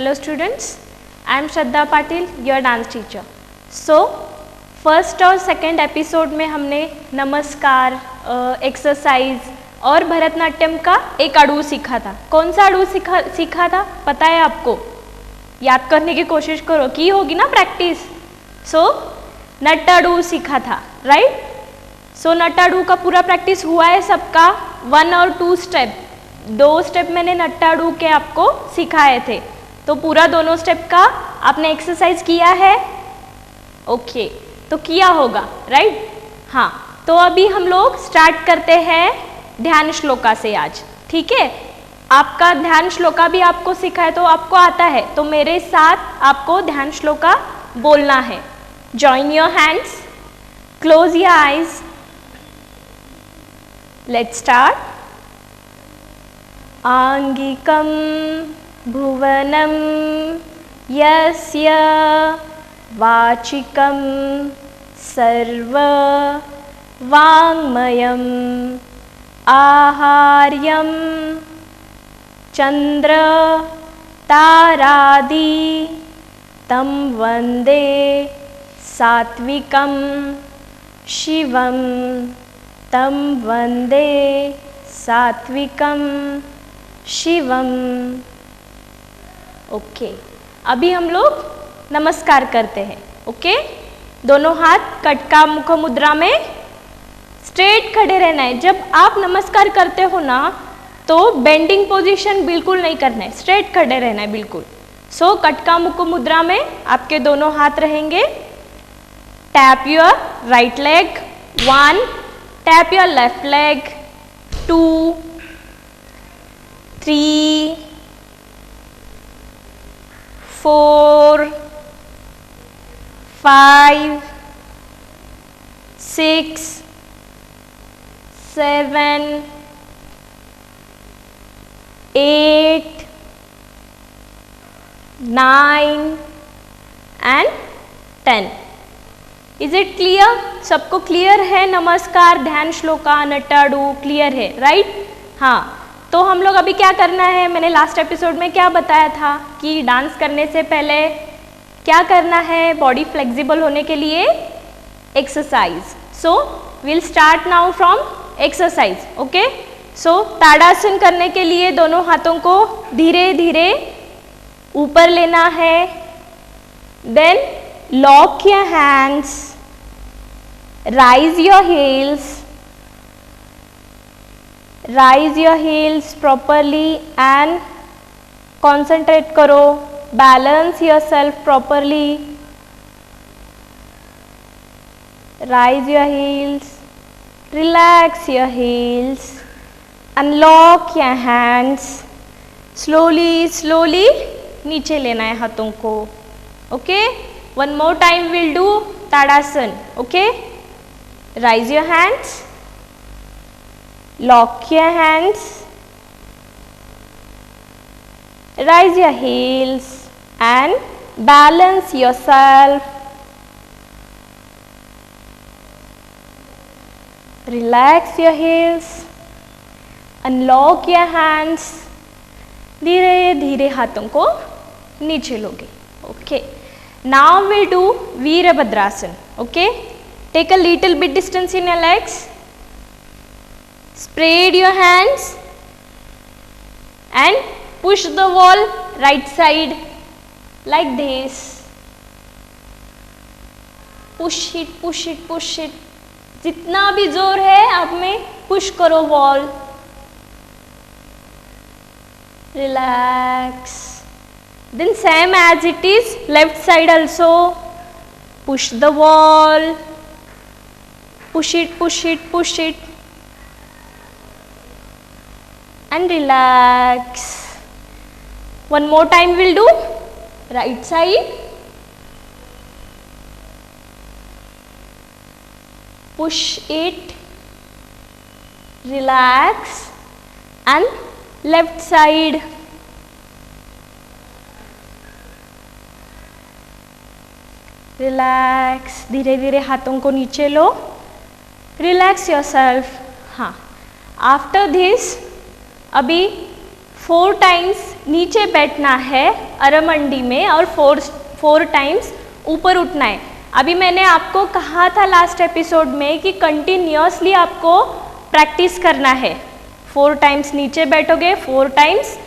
Hello students, I am Shraddha Patil, your dance teacher. So, first और second episode में हमने नमस्कार, exercise और भरतनाट्यम का एक अड़ू सीखा था. कौन सा अड़ू सीखा था पता है आपको? याद करने की कोशिश करो, की होगी ना प्रैक्टिस. सो नट्टाडू सीखा था, राइट? सो नट्टाडू का पूरा प्रैक्टिस हुआ है सबका. 1 और 2 स्टेप, 2 स्टेप मैंने नट्टाडू के आपको सिखाए थे. तो पूरा दोनों स्टेप का आपने एक्सरसाइज किया है? ओके, तो किया होगा, राइट? हाँ, तो अभी हम लोग स्टार्ट करते हैं ध्यान श्लोका से आज. ठीक है, आपका ध्यान श्लोका भी आपको सीखा है तो आपको आता है, तो मेरे साथ आपको ध्यान श्लोका बोलना है. Join your hands, close your eyes, let's start. आंगिकं भुवनं यस्य वाचिकं सर्व वाङ्मयम् आहार्यं चन्द्र तारादि तं वन्दे सात्विकं शिवं तं वन्दे सात्विकं शिवम. ओके, अभी हम लोग नमस्कार करते हैं. ओके, दोनों हाथ कटका मुख मुद्रा में स्ट्रेट खड़े रहना है. जब आप नमस्कार करते हो ना तो बेंडिंग पोजीशन बिल्कुल नहीं करना है, स्ट्रेट खड़े रहना है बिल्कुल. सो कटका मुख मुद्रा में आपके दोनों हाथ रहेंगे. Tap your right leg, 1, tap your left leg, 2, 3, 4, 5, 6, 7, 8, 9 and 10. Is it clear? सबको क्लियर है? नमस्कार, ध्यान श्लोका, नट्टाडू क्लियर है, राइट? हाँ, तो हम लोग अभी क्या करना है, मैंने लास्ट एपिसोड में क्या बताया था कि डांस करने से पहले क्या करना है बॉडी फ्लेक्सिबल होने के लिए? Exercise. So will start now from exercise. Okay, so Tadasana करने के लिए दोनों हाथों को धीरे धीरे ऊपर लेना है. Then lock your hands, raise your heels, raise your heels properly and concentrate करो. Balance your self properly. Raise your heels, relax your heels, unlock your hands. Slowly slowly नीचे लेना है हाथों को. Okay, 1 more time we'll do Tadasana. Okay, raise your hands, lock your hands, raise your heels and balance yourself. Relax your heels, unlock your hands. धीरे धीरे हाथों को नीचे लोगे. Okay, now we'll do Virabhadrasana. Okay, take a little bit distance in your legs. Spread your hands and push the wall right side like this. Push it, push it, push it. जितना भी जोर है आप में पुश करो wall. Relax. Then same as it is left side also. Push the wall. Push it, push it, push it. And relax. 1 more time we'll do right side. Push it, relax, and left side. Relax. धीरे धीरे हाथों को नीचे लो. Relax yourself. हाँ, after this अभी 4 times नीचे बैठना है अरमंडी में और फोर टाइम्स ऊपर उठना है। अभी मैंने आपको कहा था लास्ट एपिसोड में कि कंटिन्यूअसली आपको प्रैक्टिस करना है। 4 टाइम्स नीचे बैठोगे, 4 टाइम्स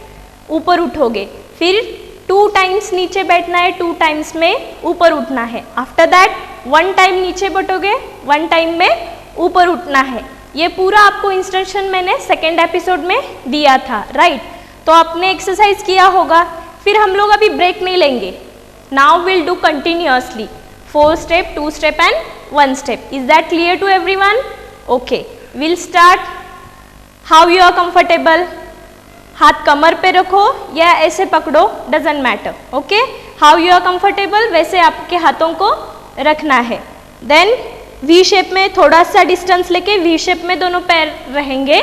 ऊपर उठोगे, फिर 2 टाइम्स नीचे बैठना है, 2 टाइम्स में ऊपर उठना है। आफ्टर दैट 1 टाइम नीचे बैठोगे, 1 टाइम में ऊपर उठना है। ये पूरा आपको इंस्ट्रक्शन मैंने सेकेंड एपिसोड में दिया था, राइट? तो आपने एक्सरसाइज किया होगा। फिर हम लोग अभी ब्रेक नहीं लेंगे। Now will do continuously 4 step, 2 step and 1 step. Is that clear to everyone? Okay, will start. How you are comfortable? हाथ कमर पे रखो या ऐसे पकड़ो, doesn't matter. Okay, how you are comfortable वैसे आपके हाथों को रखना है। देन वी शेप में थोड़ा सा डिस्टेंस लेके वी शेप में दोनों पैर रहेंगे।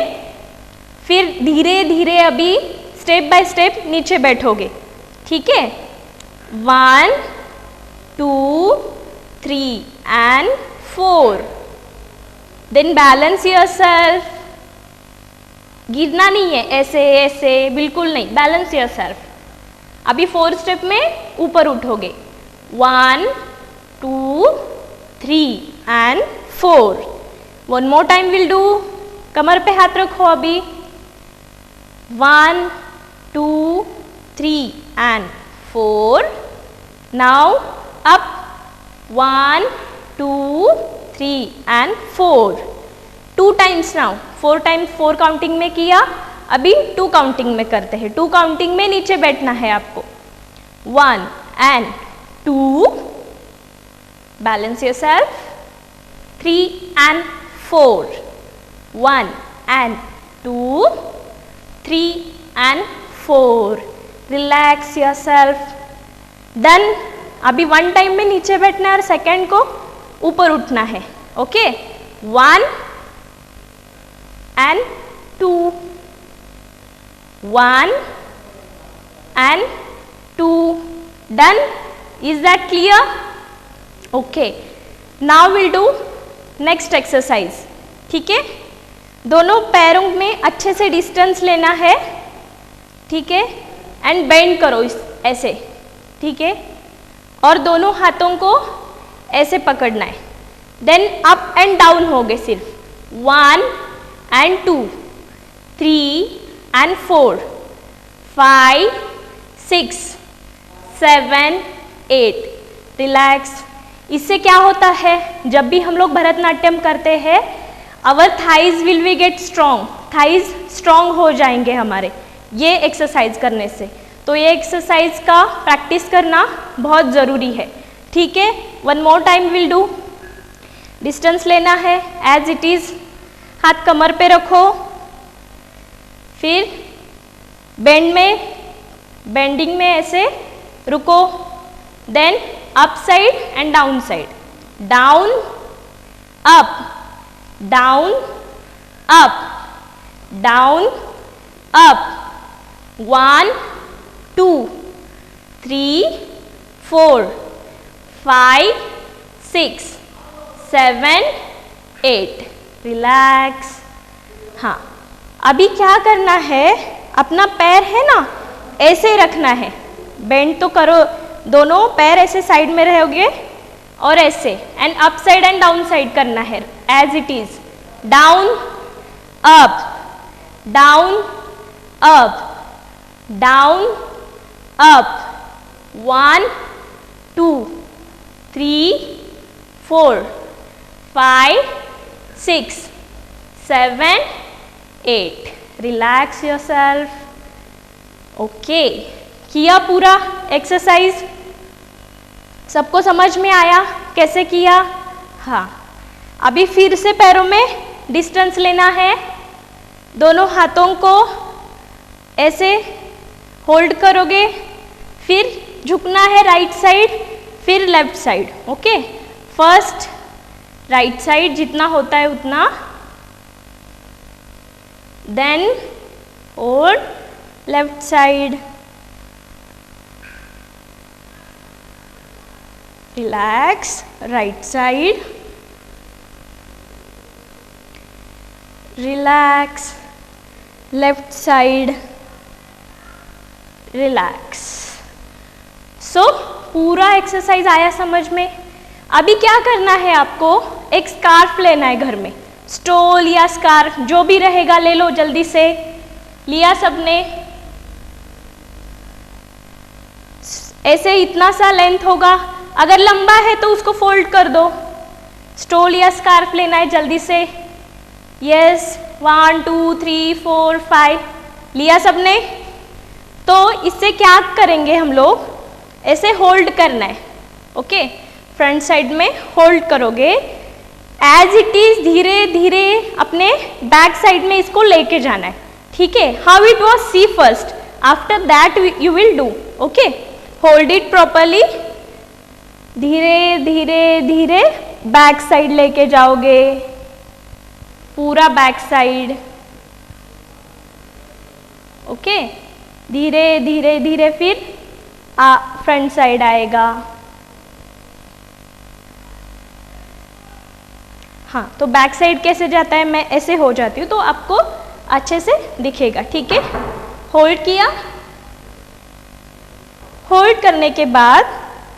फिर धीरे धीरे अभी स्टेप बाय स्टेप नीचे बैठोगे, ठीक है? 1 2 3 एंड 4। Then balance yourself. गिरना नहीं है, ऐसे ऐसे बिल्कुल नहीं, बैलेंस योरसेल्फ। अभी 4 स्टेप में ऊपर उठोगे। 1 2 3 and 4। 1 more time will do. कमर पे हाथ रखो अभी। 1 2 3 and 4। Now up. 1 2 3 and 4। 2 times now. 4 times 4 counting में किया, अभी 2 काउंटिंग में करते हैं। 2 काउंटिंग में नीचे बैठना है आपको। 1 and 2, balance yourself. 3 and 4, 1 and 2, 3 and 4, relax yourself. Done. अभी 1 टाइम में नीचे बैठना है और सेकेंड को ऊपर उठना है। Okay, 1 and 2, 1 and 2, done. Is that clear? Okay, now we'll do next exercise, ठीक है? दोनों पैरों में अच्छे से डिस्टेंस लेना है, ठीक है? एंड बेंड करो इस ऐसे, ठीक है? और दोनों हाथों को ऐसे पकड़ना है। देन अप एंड डाउन हो गए सिर्फ। 1 and 2, 3 and 4, 5 6 7 8। रिलैक्स। इससे क्या होता है, जब भी हम लोग भरतनाट्यम करते हैं, our thighs will we get strong. Thighs strong हो जाएंगे हमारे ये एक्सरसाइज करने से। तो ये एक्सरसाइज का प्रैक्टिस करना बहुत ज़रूरी है, ठीक है? 1 more time will do. Distance लेना है एज इट इज़। हाथ कमर पे रखो। फिर बेंडिंग में ऐसे रुको। Then up side and down side. Down up, down up, down up. 1 2 3 4 5 6 7 8। Relax. हाँ, अभी क्या करना है, अपना पैर है ना ऐसे रखना है। बेंड तो करो, दोनों पैर ऐसे साइड में रहोगे और ऐसे, and up side and down side करना है as it is. Down up, down up, down up. 1 2 3 4 5 6 7 8। Relax yourself. Okay, किया पूरा एक्सरसाइज? सबको समझ में आया कैसे किया? हाँ, अभी फिर से पैरों में डिस्टेंस लेना है। दोनों हाथों को ऐसे होल्ड करोगे, फिर झुकना है राइट साइड, फिर left side. Okay, first right side जितना होता है उतना, देन और left side. Relax. Right side, relax. Left side, relax. So पूरा एक्सरसाइज आया समझ में? अभी क्या करना है आपको, एक स्कार्फ लेना है घर में, स्टोल या स्कार्फ जो भी रहेगा ले लो, जल्दी से। लिया सबने? ऐसे इतना सा लेंथ होगा, अगर लंबा है तो उसको फोल्ड कर दो। स्टोल या स्कार्फ लेना है जल्दी से। यस, 1 2 3 4 5 लिया सबने? तो इससे क्या करेंगे हम लोग, ऐसे होल्ड करना है। ओके, फ्रंट साइड में होल्ड करोगे, एज इट इज धीरे धीरे अपने बैक साइड में इसको लेके जाना है। ठीक है, how it was see first, after that you will do. Okay, hold it properly, धीरे धीरे धीरे बैक साइड लेके जाओगे, पूरा बैक साइड। ओके, धीरे धीरे धीरे फिर फ्रंट साइड आएगा। हाँ, तो बैक साइड कैसे जाता है, मैं ऐसे हो जाती हूँ तो आपको अच्छे से दिखेगा। ठीक है, होल्ड किया, होल्ड करने के बाद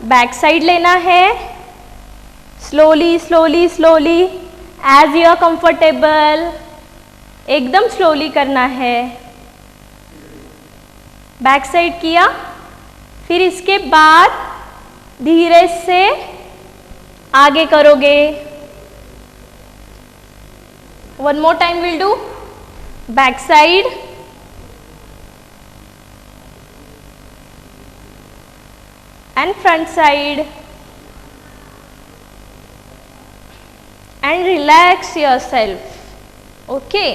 बैक साइड लेना है, slowly slowly slowly, as you are comfortable, एकदम स्लोली करना है। बैक साइड किया, फिर इसके बाद धीरे से आगे करोगे। One more time will do, back side, and front side, and relax yourself. Okay,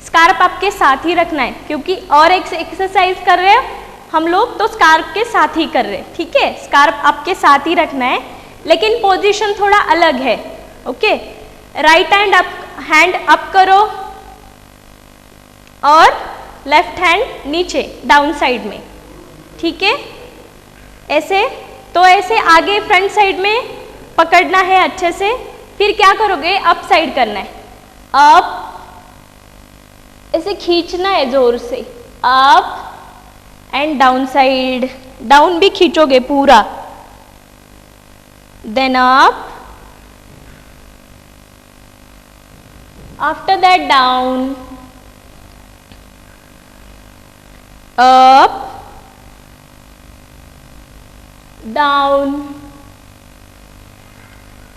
scarf आपके साथ ही रखना है क्योंकि और एक एक्सरसाइज कर रहे हैं हम लोग तो स्कार्फ के साथ ही कर रहे हैं। ठीक है, स्कार्फ आपके साथ ही रखना है लेकिन पोजीशन थोड़ा अलग है। ओके, राइट हैंड अप करो और लेफ्ट हैंड नीचे डाउन साइड में। ठीक है, ऐसे तो ऐसे आगे फ्रंट साइड में पकड़ना है अच्छे से। फिर क्या करोगे, अप साइड करना है, अप, ऐसे खींचना है जोर से, अप एंड डाउन साइड, डाउन भी खींचोगे पूरा, then up, after that down, up, down,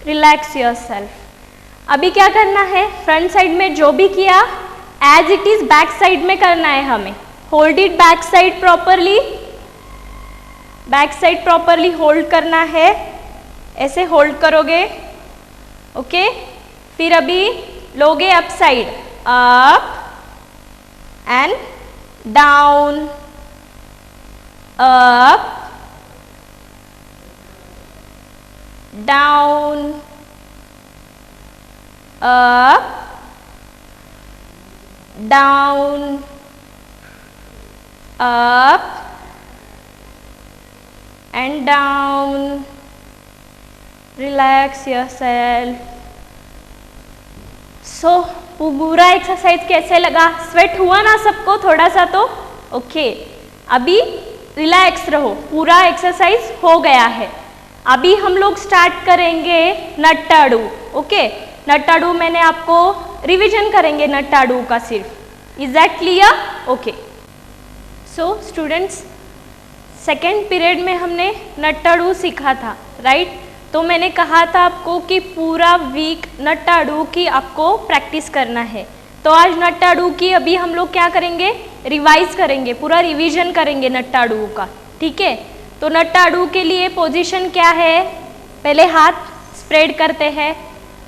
relax yourself. अभी क्या करना है, फ्रंट साइड में जो भी किया as it is back side में करना है हमें। Hold it back side properly, back side properly hold करना है, ऐसे होल्ड करोगे। ओके, फिर अभी लोगे up side, up and down, up down, up down, up and down, relax yourself. So पूरा एक्सरसाइज कैसे लगा, स्वेट हुआ ना सबको थोड़ा सा तो? ओके, अभी रिलैक्स रहो, पूरा एक्सरसाइज हो गया है। अभी हम लोग स्टार्ट करेंगे नट्टाडू। ओके, नट्टाडू मैंने आपको रिवीजन करेंगे नट्टाडू का सिर्फ। Is that clear? Okay, so students, second period में हमने नट्टाडू सीखा था, राइट? तो मैंने कहा था आपको कि पूरा वीक नट्टाडू की आपको प्रैक्टिस करना है। तो आज नट्टाडू की अभी हम लोग क्या करेंगे, रिवाइज करेंगे, पूरा रिवीजन करेंगे नट्टाडू का। ठीक है, तो नट्टाडू के लिए पोजीशन क्या है, पहले हाथ स्प्रेड करते हैं,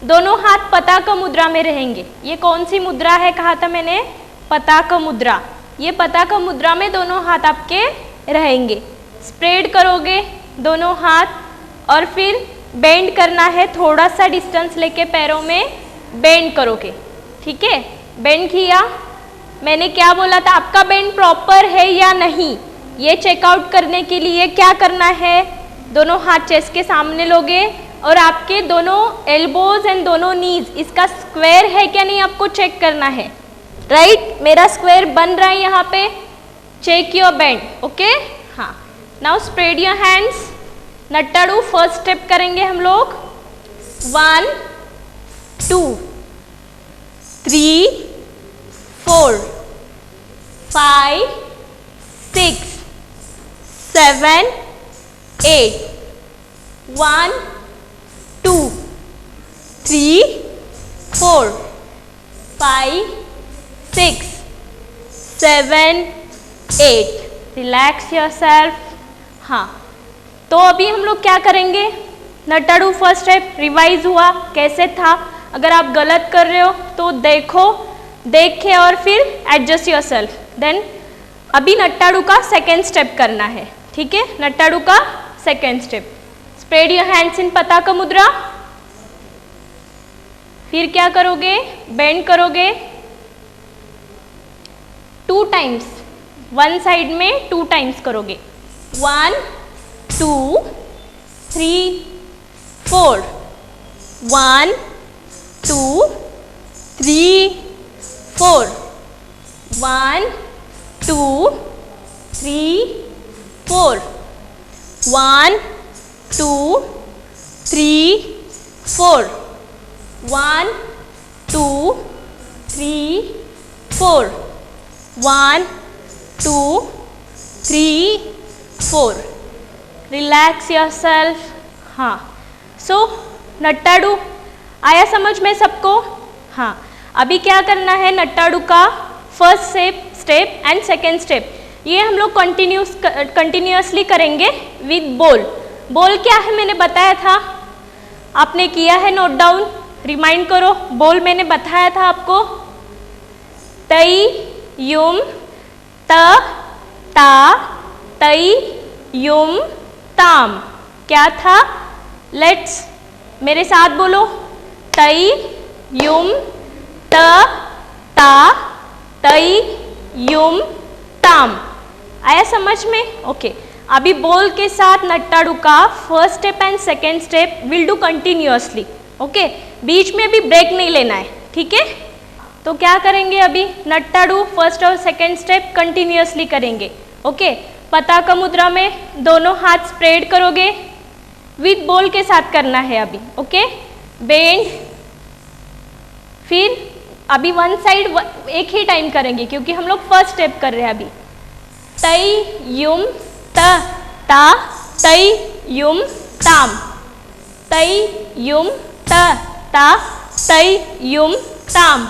दोनों हाथ पताक मुद्रा में रहेंगे। ये कौन सी मुद्रा है कहा था मैंने, पताक मुद्रा। ये पताक मुद्रा में दोनों हाथ आपके रहेंगे। स्प्रेड करोगे दोनों हाथ और फिर बेंड करना है, थोड़ा सा डिस्टेंस लेके पैरों में बेंड करोगे। ठीक है, बेंड किया, मैंने क्या बोला था, आपका बेंड प्रॉपर है या नहीं ये चेकआउट करने के लिए क्या करना है, दोनों हाथ चेस्ट के सामने लोगे और आपके दोनों एल्बोज एंड दोनों नीज इसका स्क्वायर है क्या नहीं आपको चेक करना है। राइट, मेरा स्क्वायर बन रहा है यहाँ पे, check your bend. Okay, now spread your hands. Nattadavu first step करेंगे हम लोग। 1 2 3 4 5 6 7 8 1 2 3 4 5 6 7 8। Relax yourself. हाँ, तो अभी हम लोग क्या करेंगे? नट्टाडू फर्स्ट स्टेप रिवाइज हुआ, कैसे था? अगर आप गलत कर रहे हो तो देखो, देख के और फिर एडजस्ट योरसेल्फ। देन अभी नट्टाडू का सेकेंड स्टेप करना है, ठीक है? नट्टाडू का second step. Spread your hands in पताका मुद्रा। फिर क्या करोगे? बेंड करोगे 2 टाइम्स, वन साइड में 2 टाइम्स करोगे। 1 2 3 4 1 2 3 4 1 2 3 4 1 2 3 4 1 2 3 4 1 2 3 4। Relax yourself. हाँ, सो नट्टाडू आया समझ में सबको? हाँ, अभी क्या करना है? नट्टाडू का first step and second step ये हम लोग कंटिन्यूअसली करेंगे विद बोल। बोल क्या है मैंने बताया था, आपने किया है नोट डाउन? रिमाइंड करो, बोल मैंने बताया था आपको। तई युम त ता तई युम ताम। क्या था? लेट्स मेरे साथ बोलो। तई युम त ता तई युम ताम। आया समझ में? ओके। अभी बोल के साथ नट्टाडू का first step and second step will do continuously. Okay, बीच में भी ब्रेक नहीं लेना है, ठीक है? तो क्या करेंगे अभी? नट्टाडू फर्स्ट और सेकेंड स्टेप कंटिन्यूअसली करेंगे। ओके, पताका मुद्रा में दोनों हाथ स्प्रेड करोगे, विद बोल के साथ करना है अभी। Okay, bend. फिर अभी वन साइड एक ही टाइम करेंगे क्योंकि हम लोग फर्स्ट स्टेप कर रहे हैं अभी। तई युम त ता तई युम ताम। तई युम त ता तई युम ताम।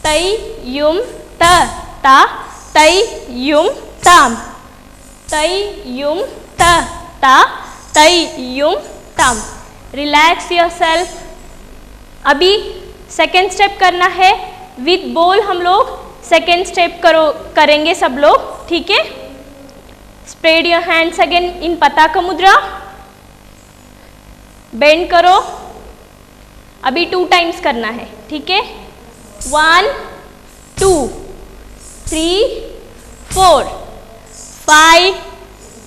तई युम त ता तई युम ताम। तई युम त ता तई युम ताम। Relax yourself. अभी सेकेंड स्टेप करना है विद बोल। हम लोग सेकेंड स्टेप करेंगे सब लोग, ठीक है? Spread your hands again in पताका मुद्रा। बेंड करो। अभी 2 टाइम्स करना है, ठीक है? 1 2 3 4 5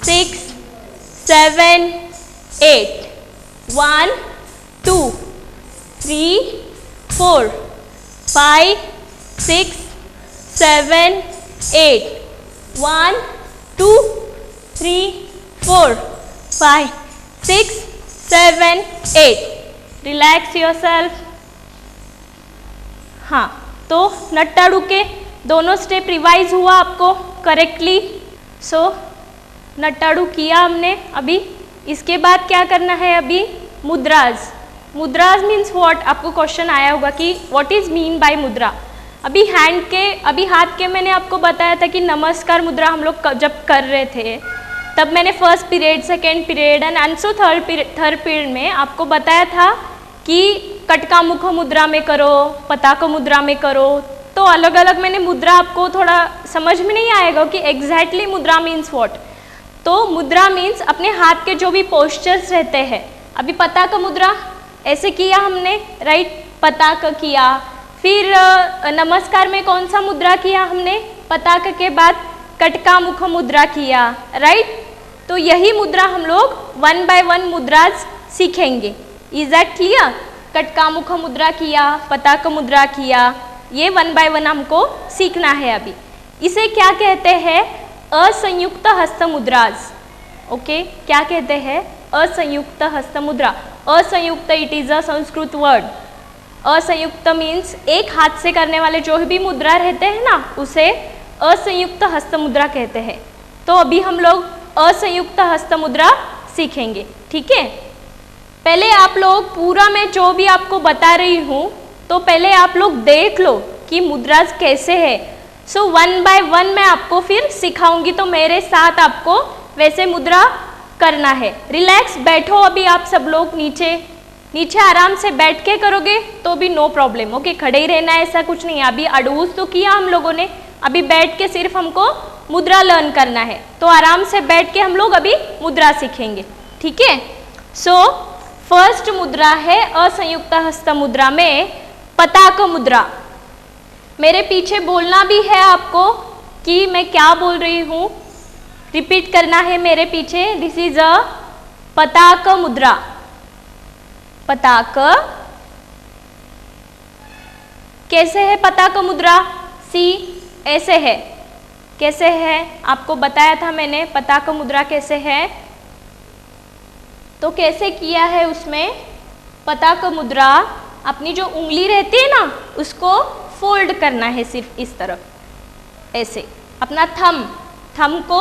6 7 8 1 2 3 4 5 6 7 8 1 2 3 4 5 6 7 8। Relax yourself. हाँ, तो नट्टाडू के दोनों स्टेप रिवाइज हुआ आपको करेक्टली। सो नट्टाडू किया हमने। अभी इसके बाद क्या करना है? अभी मुद्राज। मुद्राज मीन्स व्हाट? आपको क्वेश्चन आया होगा कि व्हाट इज मीन बाय मुद्रा। अभी हाथ के मैंने आपको बताया था कि नमस्कार मुद्रा हम लोग जब कर रहे थे तब मैंने first period, second period and answer third period में आपको बताया था कि कटका मुख मुद्रा में करो, पताका मुद्रा में करो। तो अलग अलग मैंने मुद्रा आपको थोड़ा समझ में नहीं आएगा कि एग्जैक्टली मुद्रा मीन्स व्हाट। तो मुद्रा मीन्स अपने हाथ के जो भी पोस्चर्स रहते हैं। अभी पताका मुद्रा ऐसे किया हमने, राइट? पताका किया। फिर नमस्कार में कौन सा मुद्रा किया हमने? पताका के बाद कटका मुख मुद्रा किया, राइट? तो यही मुद्रा हम लोग 1 by 1 मुद्राज सीखेंगे। Is that clear? कटका मुख मुद्रा किया, पताका मुद्रा किया, ये 1 by 1 हमको सीखना है अभी। इसे क्या कहते हैं? असंयुक्त हस्त मुद्राज। ओके क्या कहते हैं? असंयुक्त हस्त मुद्रा। Asamyukta it is a Sanskrit word. Asamyukta means एक हाथ से करने वाले जो भी मुद्रा रहते हैं ना, उसे असंयुक्त हस्त मुद्रा कहते हैं। तो अभी हम लोग असंयुक्त हस्त मुद्रा सीखेंगे, ठीक है। पहले आप लोग पूरा मैं जो भी आपको बता रही हूँ, तो पहले आप लोग देख लो कि मुद्रा कैसे है। सो वन बाय वन मैं आपको फिर सिखाऊंगी, तो मेरे साथ आपको वैसे मुद्रा करना है। रिलैक्स बैठो अभी आप सब लोग, नीचे आराम से बैठ के करोगे तो भी नो प्रॉब्लम, ओके। खड़े ही रहना है ऐसा कुछ नहीं है। अभी अडूस तो किया हम लोगों ने, अभी बैठ के सिर्फ हमको मुद्रा लर्न करना है। तो आराम से बैठ के हम लोग अभी मुद्रा सीखेंगे, ठीक है। सो फर्स्ट मुद्रा है असंयुक्त हस्त मुद्रा में पताक मुद्रा। मेरे पीछे बोलना भी है आपको कि मैं क्या बोल रही हूँ, रिपीट करना है मेरे पीछे। दिस इज अ पताक मुद्रा। पताक कैसे है? पताक मुद्रा सी ऐसे है। कैसे है आपको बताया था मैंने, पताक मुद्रा कैसे है। तो कैसे किया है उसमें? पताक मुद्रा अपनी जो उंगली रहती है ना, उसको फोल्ड करना है सिर्फ इस तरफ ऐसे। अपना थम को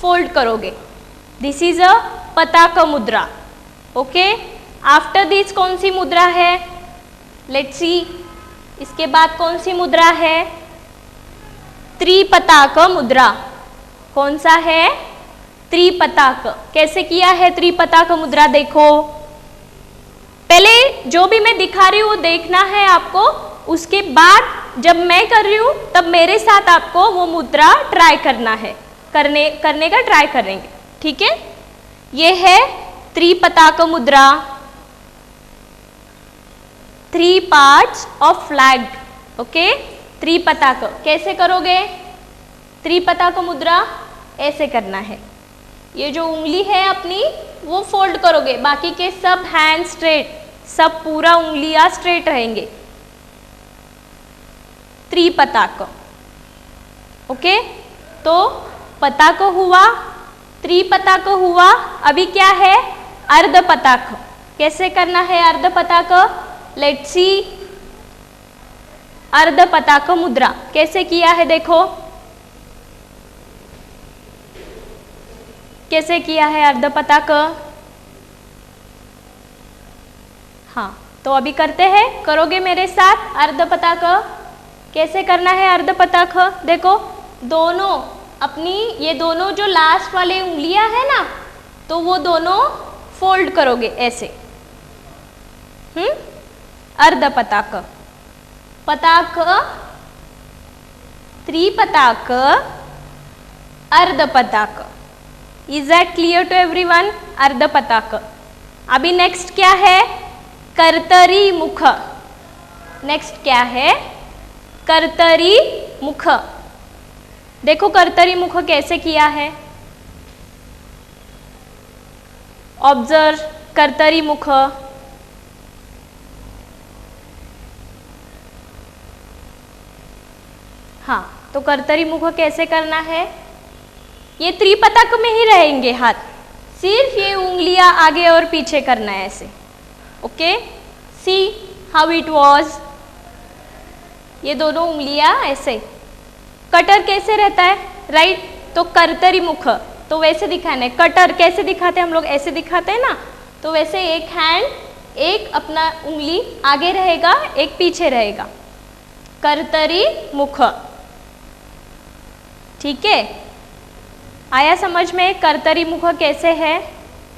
फोल्ड करोगे। दिस इज अ पताक मुद्रा, ओके। आफ्टर दिस कौन सी मुद्रा है? लेट्स सी, इसके बाद कौन सी मुद्रा है? त्रिपताक मुद्रा। कौन सा है? त्रिपताक। कैसे किया है त्रिपताक मुद्रा? देखो पहले जो भी मैं दिखा रही हूँ वो देखना है आपको, उसके बाद जब मैं कर रही हूँ तब मेरे साथ आपको वो मुद्रा ट्राई करना है, करने का ट्राई करेंगे, ठीक है। ये है त्रिपताक मुद्रा, 3 पार्ट्स ऑफ फ्लैग, ओके। त्रिपताक कैसे करोगे? त्रिपताक मुद्रा ऐसे करना है। ये जो उंगली है अपनी वो फोल्ड करोगे, बाकी के सब हैंड स्ट्रेट, सब पूरा उंगलियां स्ट्रेट रहेंगे। त्रिपताक, ओके। तो पताक हुआ, त्रिपताक हुआ। अभी क्या है? अर्धपताक। कैसे करना है अर्धपताक? Let's see. अर्धपताक मुद्रा कैसे किया है देखो, कैसे किया है अर्धपताक। हाँ, तो अभी करते हैं, करोगे मेरे साथ अर्धपताक। कैसे करना है अर्धपताक? देखो दोनों अपनी, ये दोनों जो लास्ट वाले उंगलियां है ना, तो वो दोनों फोल्ड करोगे ऐसे। अर्धपताक, पताक, त्रिपताक, अर्धपताक। Is that clear to everyone? अर्धपताक। अभी नेक्स्ट क्या है? कर्तरी मुख। नेक्स्ट क्या है? कर्तरी मुख। देखो कर्तरी मुख कैसे किया है, ऑब्जर्व कर्तरी मुख। हाँ, तो कर्तरी मुख कैसे करना है? ये त्रिपताक में ही रहेंगे हाथ, सिर्फ ये उंगलियां आगे और पीछे करना है ऐसे, okay. C how it was. ये दोनों उंगलियां ऐसे। कटर कैसे रहता है? राइट, तो कर्तरी मुख तो वैसे दिखाना है। कटर कैसे दिखाते हैं हम लोग? ऐसे दिखाते हैं ना, तो वैसे एक हैंड, एक अपना उंगली आगे रहेगा, एक पीछे रहेगा। कर्तरी मुख, ठीक है। आया समझ में कर्तरी मुख कैसे है?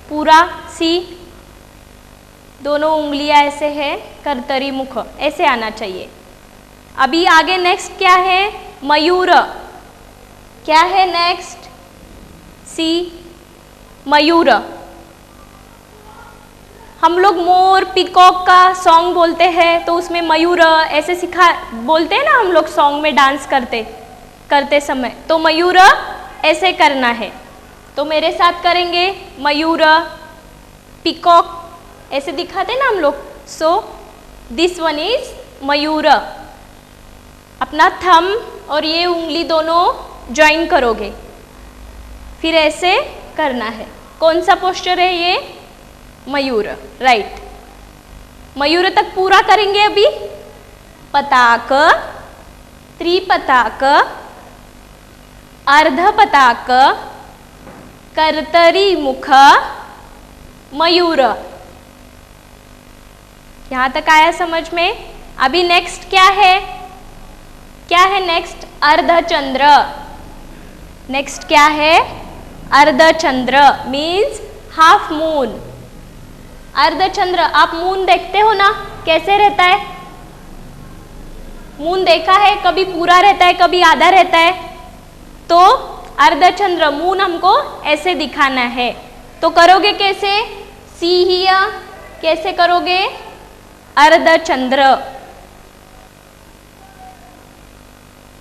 पूरा सी, दोनों उंगलियां ऐसे है, कर्तरी मुख ऐसे आना चाहिए। अभी आगे नेक्स्ट क्या है? मयूर। क्या है नेक्स्ट? सी, मयूर। हम लोग मोर पीकॉक का सॉन्ग बोलते हैं, तो उसमें मयूर ऐसे बोलते हैं ना हम लोग सॉन्ग में डांस करते समय, तो मयूर ऐसे करना है। तो मेरे साथ करेंगे, मयूर, पीकॉक ऐसे दिखाते ना हम लोग। सो दिस वन इज मयूर। अपना थंब और ये उंगली दोनों ज्वाइन करोगे, फिर ऐसे करना है। कौन सा पोस्चर है ये? मयूर, राइट। मयूर तक पूरा करेंगे अभी। पताक, त्रिपताक, अर्धपताक, कर्तरी मुख, मयूर। यहां तक आया समझ में? अभी नेक्स्ट क्या है? क्या है नेक्स्ट? अर्धचंद्र। नेक्स्ट क्या है? अर्धचंद्र मीन्स हाफ मून। अर्धचंद्र, आप मून देखते हो ना, कैसे रहता है? मून देखा है? कभी पूरा रहता है, कभी आधा रहता है। तो अर्धचंद्र मून हमको ऐसे दिखाना है। तो करोगे कैसे? सी हियर, कैसे करोगे? अर्धचंद्र,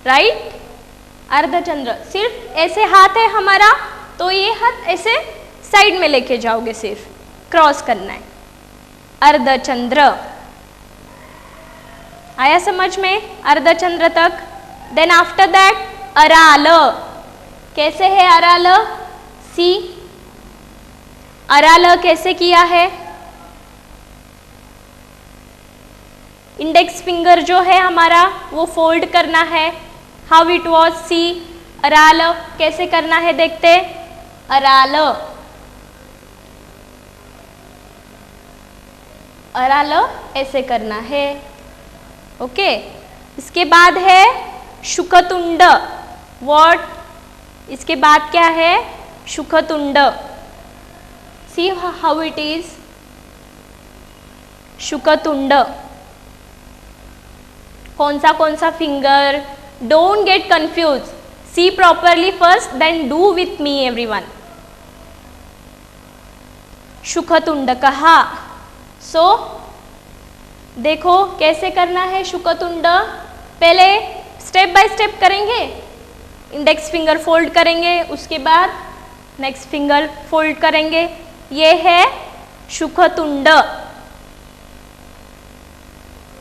राइट। अर्धचंद्र, सिर्फ ऐसे हाथ है हमारा, तो ये हाथ ऐसे साइड में लेके जाओगे, सिर्फ क्रॉस करना है। अर्धचंद्र आया समझ में? अर्धचंद्र तक। देन आफ्टर दैट अराल। कैसे है अराल? सी, अराल कैसे किया है? इंडेक्स फिंगर जो है हमारा वो फोल्ड करना है। How it was? सी। अराल कैसे करना है देखते। अराल, अराल ऐसे करना है। ओके। इसके बाद है शुकतुंड। व्हाट? इसके बाद क्या है? शुकतुंड। See how it is. शुकतुंड कौन सा finger? Don't get confuse, see properly first, then do with me everyone. शुकतुंड कहा। सो देखो कैसे करना है शुकतुंड। पहले स्टेप बाय स्टेप करेंगे। इंडेक्स फिंगर फोल्ड करेंगे, उसके बाद नेक्स्ट फिंगर फोल्ड करेंगे। ये है शुकतुंड।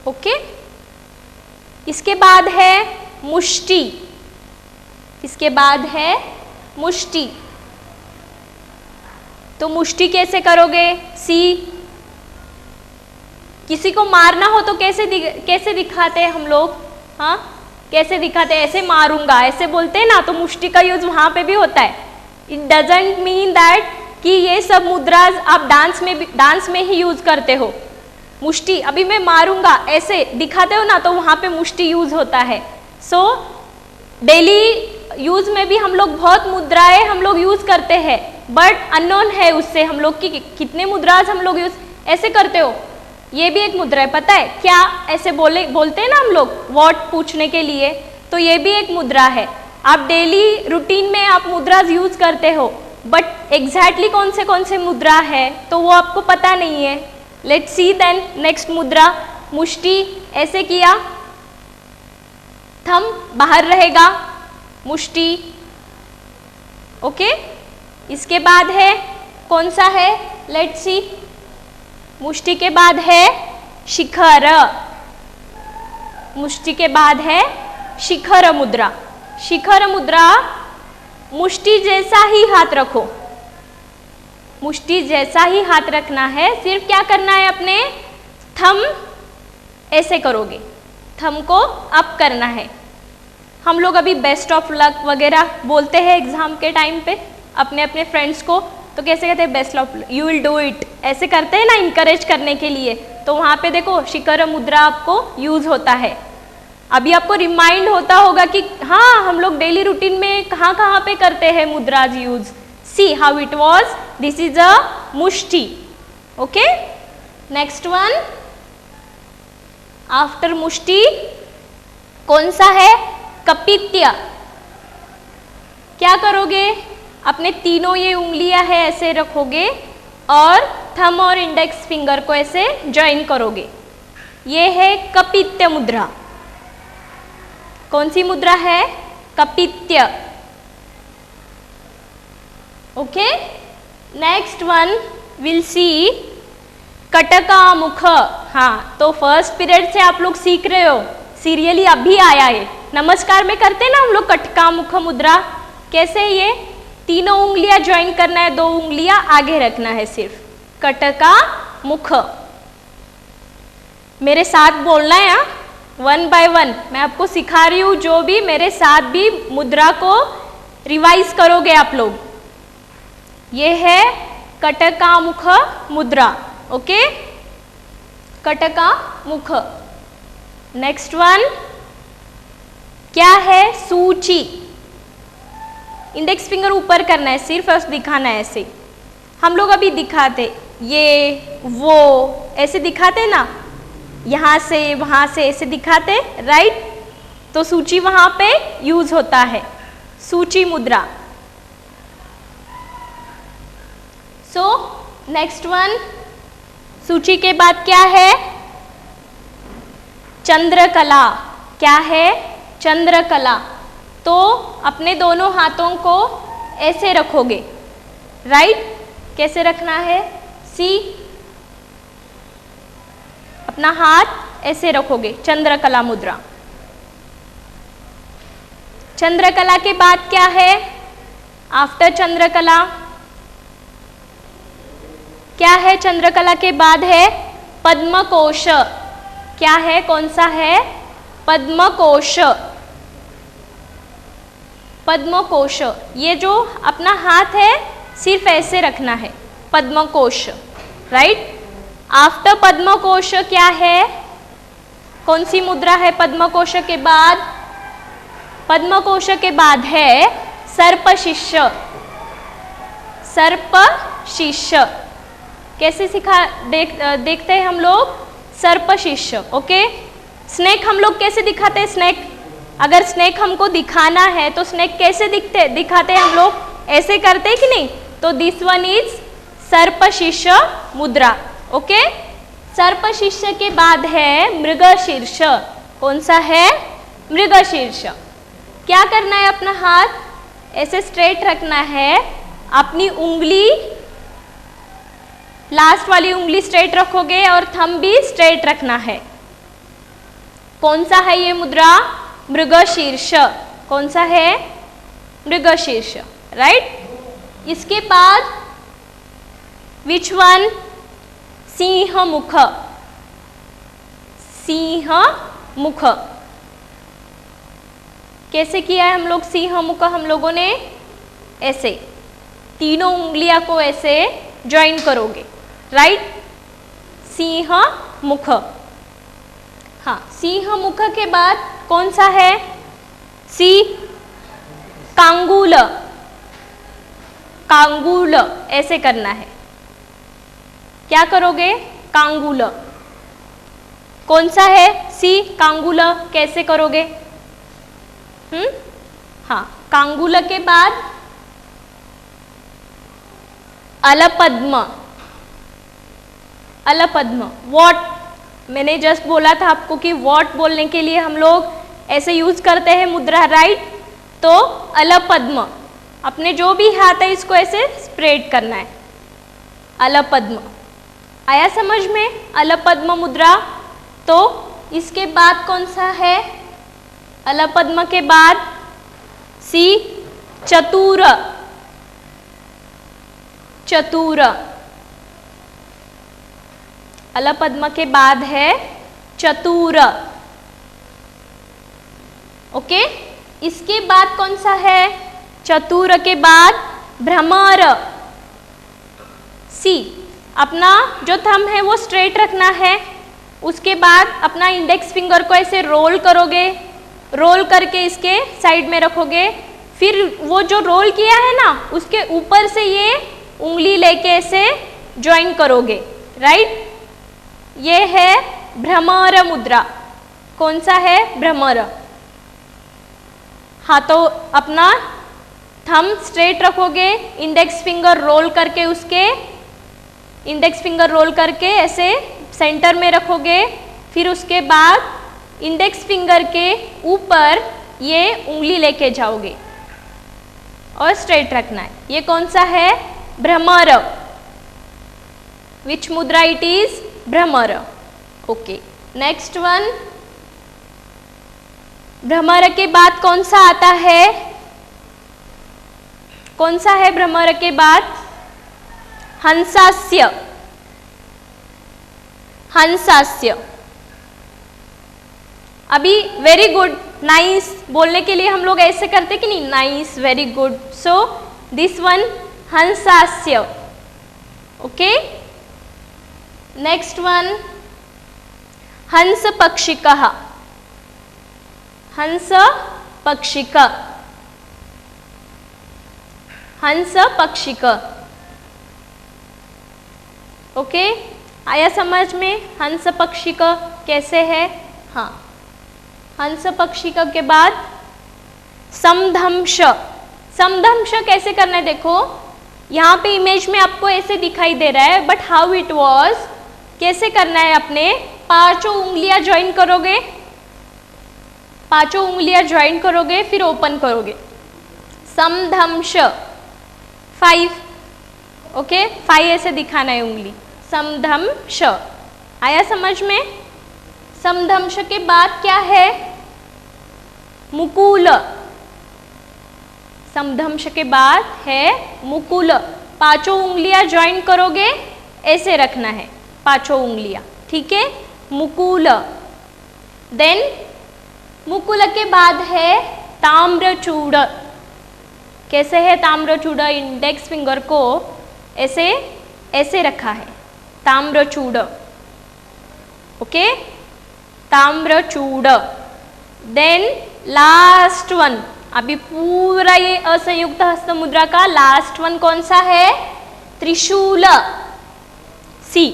ओके। इसके बाद है मुष्टि। इसके बाद है मुष्टि। तो मुष्टि कैसे करोगे? सी। किसी को मारना हो तो कैसे दिखाते हैं हम लोग? हाँ, कैसे दिखाते हैं? ऐसे मारूंगा, ऐसे बोलते हैं ना, तो मुष्टि का यूज वहां पे भी होता है। इट डजंट मीन दैट कि ये सब मुद्राज आप डांस में ही यूज करते हो। मुष्टि अभी मैं मारूंगा ऐसे दिखाते हो ना, तो वहां पे मुष्टि यूज होता है। सो डेली यूज में भी हम लोग बहुत मुद्राएं हम लोग यूज करते हैं, बट अननोन है उससे हम लोग की कितने मुद्राज हम लोग यूज ऐसे करते हो। ये भी एक मुद्रा है, पता है क्या? ऐसे बोलते हैं ना हम लोग व्हाट पूछने के लिए, तो ये भी एक मुद्रा है। आप डेली रूटीन में आप मुद्राज यूज करते हो, बट एग्जैक्टली कौन से मुद्रा है तो वो आपको पता नहीं है। लेट्स सी देन नेक्स्ट मुद्रा। मुष्टि ऐसे किया, थंब बाहर रहेगा, मुष्टि। ओके। इसके बाद है कौन सा है? Let's see. मुष्टि के बाद है शिखर। मुष्टि के बाद है शिखर मुद्रा। शिखर मुद्रा, मुष्टि जैसा ही हाथ रखो। मुष्टि जैसा ही हाथ रखना है, सिर्फ क्या करना है? अपने थंब ऐसे करोगे, थंब को अप करना है। हम लोग अभी बेस्ट ऑफ लक वगैरह बोलते हैं एग्जाम के टाइम पे अपने अपने फ्रेंड्स को, तो कैसे कहते हैं? Best of luck, you will do it, ऐसे करते हैं ना इनकरेज करने के लिए। तो वहाँ पे देखो शिखर मुद्रा आपको यूज होता है। अभी आपको रिमाइंड होता होगा कि हाँ हम लोग डेली रूटीन में कहाँ पे करते हैं mudras use. See how it was, this is a मुष्टि। ओके। नेक्स्ट वन आफ्टर मुष्टि कौन सा है? कपित्य। क्या करोगे? अपने तीनों ये उंगलियां है ऐसे रखोगे और थंब और इंडेक्स फिंगर को ऐसे ज्वाइन करोगे। ये है कपित्य मुद्रा। कौन सी मुद्रा है? कपित्य। Okay. Next one will see कटकामुख। हाँ, तो फर्स्ट पीरियड से आप लोग सीख रहे हो, सीरियली अभी आया है। नमस्कार में करते हैं ना हम लोग कटकामुख मुद्रा। कैसे? ये तीनों उंगलियां ज्वाइन करना है, 2 उंगलियां आगे रखना है सिर्फ। कटका मुख। मेरे साथ बोलना है, हाँ, 1 बाय 1 मैं आपको सिखा रही हूँ, जो भी मेरे साथ भी मुद्रा को रिवाइज करोगे आप लोग। ये है कटका मुख मुद्रा। ओके, कटका मुख। नेक्स्ट वन क्या है? सूची। इंडेक्स फिंगर ऊपर करना है, सिर्फ दिखाना है ऐसे। हम लोग अभी दिखाते, ये वो ऐसे दिखाते ना, यहाँ से वहाँ से ऐसे दिखाते, राइट? तो सूची वहाँ पे यूज होता है, सूची मुद्रा। सो नेक्स्ट वन, सूची के बाद क्या है? चंद्रकला। क्या है? चंद्रकला। तो अपने दोनों हाथों को ऐसे रखोगे, राइट? कैसे रखना है? सी, अपना हाथ ऐसे रखोगे, चंद्रकला मुद्रा। चंद्रकला के बाद क्या है? आफ्टर चंद्रकला क्या है? चंद्रकला के बाद है पद्मकोश। क्या है? कौन सा है? पद्मकोश। पद्मकोश। ये जो अपना हाथ है सिर्फ ऐसे रखना है, पद्मकोश, राइट? आफ्टर पद्मकोश क्या है? कौन सी मुद्रा है पद्मकोश के बाद? पद्मकोश के बाद है सर्पशिष्य। सर्पशिष्य कैसे देखते हैं हम लोग? सर्पशिष्य। ओके, स्नेक हम लोग कैसे दिखाते हैं? स्नेक, अगर स्नेक हमको दिखाना है तो स्नेक कैसे दिखाते हैं हम लोग? ऐसे करते हैं कि नहीं? तो दिस वन इज सर्पशिष्य मुद्रा। ओके, सर्पशिष्य के बाद है मृगशीर्ष। कौन सा है? मृगशीर्ष। क्या करना है? अपना हाथ ऐसे स्ट्रेट रखना है, अपनी उंगली, लास्ट वाली उंगली स्ट्रेट रखोगे और थंब भी स्ट्रेट रखना है। कौन सा है ये मुद्रा? मृगशीर्ष। कौन सा है? मृगशीर्ष, राइट? इसके बाद विच वन? सिंह मुख। सिंह मुख कैसे किया है हम लोग? सिंह मुख हम लोगों ने ऐसे तीनों उंगलियां को ऐसे ज्वाइन करोगे, राइट? सिंह मुख। हाँ, सिंह मुख के बाद कौन सा है? सी, कांगुल। कांगुल ऐसे करना है। क्या करोगे? कांगुल। कौन सा है? सी, कांगुल। कैसे करोगे? हाँ, कांगुल के बाद अलपद्म। अलपद्म, वॉट। मैंने जस्ट बोला था आपको कि वॉट बोलने के लिए हम लोग ऐसे यूज करते हैं मुद्रा, राइट? तो अलपद्म, अपने जो भी हाथ है इसको ऐसे स्प्रेड करना है, अलपद्म। आया समझ में? अलपद्म मुद्रा। तो इसके बाद कौन सा है? अलपद्म के बाद सी, चतुर। चतुर। अलपद्म के बाद है चतुर। ओके, इसके बाद कौन सा है? चतुर के बाद भ्रमर। सी, अपना जो थंब है वो स्ट्रेट रखना है। उसके बाद अपना इंडेक्स फिंगर को ऐसे रोल करोगे, रोल करके इसके साइड में रखोगे। फिर वो जो रोल किया है ना, उसके ऊपर से ये उंगली लेके ऐसे ज्वाइन करोगे, राइट? ये है भ्रमर मुद्रा। कौन सा है? भ्रमर। हाथों अपना थंब स्ट्रेट रखोगे, इंडेक्स फिंगर रोल करके उसके इंडेक्स फिंगर रोल करके ऐसे सेंटर में रखोगे। फिर उसके बाद इंडेक्स फिंगर के ऊपर ये उंगली लेके जाओगे और स्ट्रेट रखना है। ये कौन सा है? भ्रमर। विच मुद्रा it is? Bhramar. Okay, next one. भ्रमर के बाद कौन सा आता है? कौन सा है भ्रमर के बाद? हंसास्य, हंसास्य। अभी वेरी गुड, नाइस बोलने के लिए हम लोग ऐसे करते कि नहीं, nice, very good. So this one हंसास्य। ओके, नेक्स्ट वन हंस पक्षिकः, हंस पक्षिक, हंस पक्षिक। ओके, आया समझ में हंस पक्षिक कैसे है? हाँ, हंस पक्षिक के बाद समधंश, समधंश कैसे करना है? देखो यहाँ पे इमेज में आपको ऐसे दिखाई दे रहा है, बट हाउ इट वॉज, कैसे करना है? अपने पांचों उंगलियां ज्वाइन करोगे, पांचों उंगलियां ज्वाइन करोगे, फिर ओपन करोगे, समधंश 5। ओके, 5 ऐसे दिखाना है उंगली, समधंश। आया समझ में? समधंश के बाद क्या है? मुकुल, समधंश के बाद है मुकुल। पांचों उंगलियां ज्वाइन करोगे, ऐसे रखना है पांचों उंगलियां, ठीक है? मुकुल। देन मुकुल के बाद है ताम्रचूड़। कैसे है ताम्रचूड़? इंडेक्स फिंगर को ऐसे ऐसे रखा है, ताम्रचूड़। ओके, ताम्रचूड़। देन लास्ट वन, अभी पूरा ये असंयुक्त हस्त मुद्रा का लास्ट वन कौन सा है? त्रिशूल। सी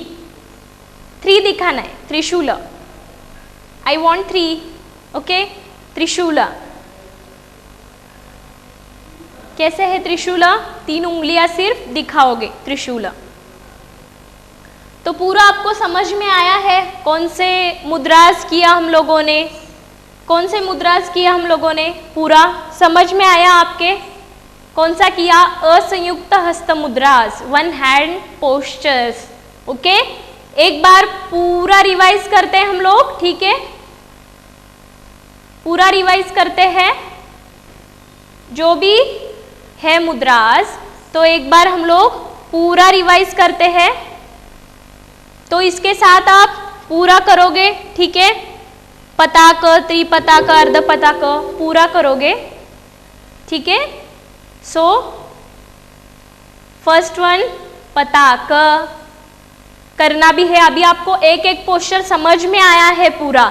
3 दिखाना है, त्रिशूल। I want 3। ओके, त्रिशूल कैसे है? त्रिशूल 3 उंगलियां सिर्फ दिखाओगे, त्रिशूल। तो पूरा आपको समझ में आया है कौन से मुद्रास किया हम लोगों ने, कौन से मुद्रास किया हम लोगों ने? पूरा समझ में आया आपके? कौन सा किया? असंयुक्त हस्त मुद्रास, वन हैंड पोस्चर्स। ओके, एक बार पूरा रिवाइज करते हैं हम लोग, ठीक है? पूरा रिवाइज करते हैं जो भी है मुद्रास, तो एक बार हम लोग पूरा रिवाइज करते हैं। तो इसके साथ आप पूरा करोगे, ठीक है? पताक, त्रिपताक, अर्धपताक पूरा करोगे, ठीक है? सो फर्स्ट वन पताक करना भी है। अभी आपको एक एक पोस्चर समझ में आया है पूरा,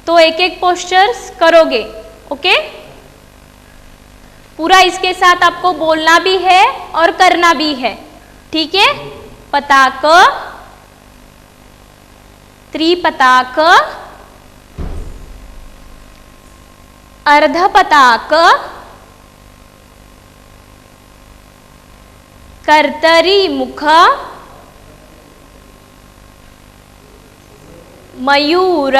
तो एक एक पोस्चर्स करोगे। ओके, पूरा इसके साथ आपको बोलना भी है और करना भी है, ठीक है? पताक, त्रिपताक, अर्धपताक, कर्तरी मुख, मयूर,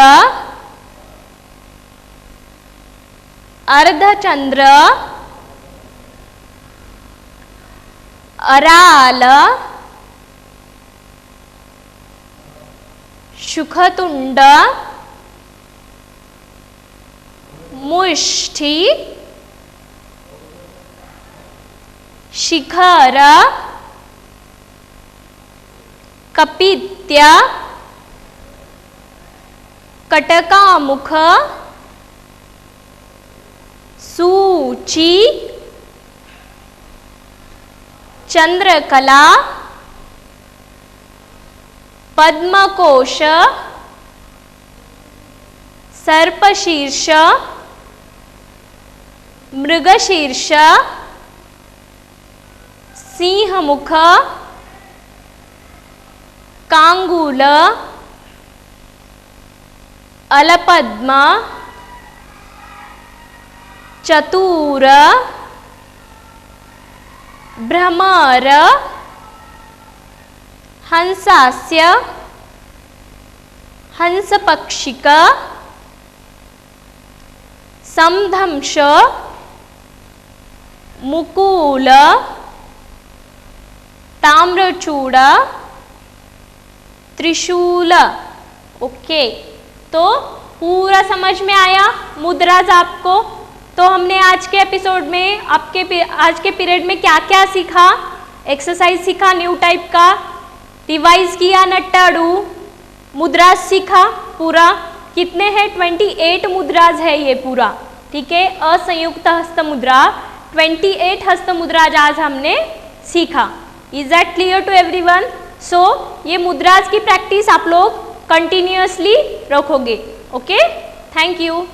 अर्धचंद्र, अराल, शुखतुंड, मुष्टि, शिखर, कपित्य, कटकामुख, सूची, चंद्रकला, पद्मकोश, सर्पशीर्ष, मृगशीर्ष, सिंहमुख, कांगूल, अलपद्म, चतुर, भ्रमर, हंसास्य, हंसपक्षिक, समधंश, मुकुल, ताम्रचूड़, त्रिशूल। ओके, तो पूरा समझ में आया मुद्राज आपको? तो हमने आज के एपिसोड में आज के पीरियड में क्या क्या सीखा, एक्सरसाइज सीखा न्यू टाइप का, रिवाइज किया नट्टाडू, मुद्राज सीखा पूरा, कितने हैं 28 मुद्राज है ये पूरा, ठीक है। असंयुक्त हस्त मुद्रा 28 हस्त मुद्राज आज हमने सीखा। Is that clear to everyone? So ये मुद्राज की प्रैक्टिस आप लोग कंटिन्यूअसली रखोगे। Okay, thank you.